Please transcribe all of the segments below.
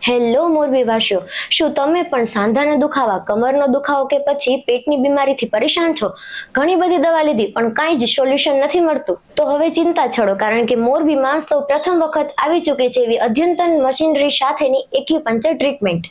Hello મોરબીવાસીઓ, શું તમે પણ સાંધાના દુખાવા, કમરનો દુખાવો કે પછી પેટની બીમારીથી પરેશાન છો? ઘણી બધી દવા લીધી પણ કાંઈ જ સોલ્યુશન નથી મળતું? તો હવે ચિંતા છોડો, કારણ કે મોરબીમાં સૌ પ્રથમ વખત આવી ચૂકી છે એવી અદ્યતન મશીનરી સાથેની એક્યુપંક્ચર ટ્રીટમેન્ટ.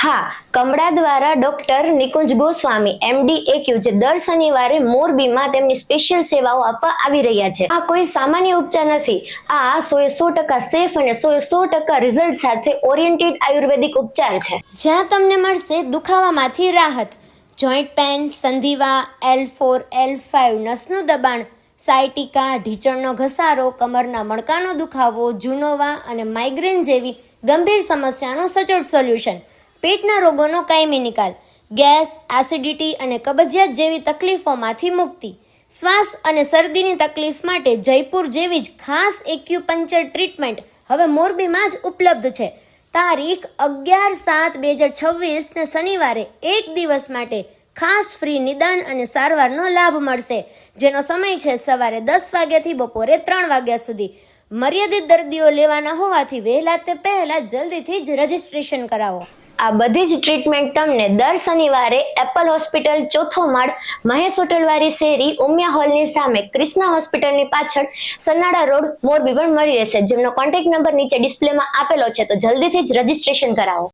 હા, કમળા દ્વારા ડોક્ટર નિકુંજ ગોસ્વામી MD એક્યુ, જે દર શનિવારે મોરબીમાં તેમની સ્પેશિયલ સેવાઓ આપવા આવી રહ્યા છે. આ કોઈ સામાન્ય ઉપચાર નથી. આ 100% સેફ અને 100% રિઝલ્ટ સાથે ઓરિએન્ટેડ આયુર્વેદિક ઉપચાર છે, જ્યાં તમને મળશે દુખાવામાંથી રાહત, જોઈન્ટ પેન, સંધિવા, L4, L5, નસનું દબાણ, સાયટિકા, ઢીચણનો ઘસારો, કમરના મણકાનો દુખાવો, જૂનોવા અને માઇગ્રેન જેવી ગંભીર સમસ્યાનો સચોટ સોલ્યુશન, પેટના રોગોનો કાયમી નિકાલ, ગેસ, એસિડિટી અને કબજિયાત જેવી તકલીફોમાંથી મુક્તિ, શ્વાસ અને શરદીની તકલીફ માટે જયપુર જેવી જ ખાસ એક્યુપંક્ચર ટ્રીટમેન્ટ હવે મોરબીમાં જ ઉપલબ્ધ છે. તારીખ 11/7/2026 ને શનિવારે એક દિવસ માટે ખાસ ફ્રી નિદાન અને સારવારનો લાભ મળશે, જેનો સમય છે સવારે 10 વાગ્યાથી બપોરે 3 વાગ્યા સુધી. મર્યાદિત દર્દીઓ લેવાના હોવાથી વહેલા તે પહેલા જલ્દીથી જ રજીસ્ટ્રેશન કરાવો. આ બધી જ ટ્રીટમેન્ટ તમને દર શનિવારે એપલ હોસ્પિટલ, ચોથો માળ, મહેશ હોટલવાળી શેરી, ઉમિયા હોલની સામે, ક્રિષ્ના હોસ્પિટલની પાછળ, સન્નાડા રોડ, મોરબી પણ મળી રહેશે, જેમનો કોન્ટેક્ટ નંબર નીચે ડિસ્પ્લેમાં આપેલો છે. તો જલ્દીથી જ રજીસ્ટ્રેશન કરાવો.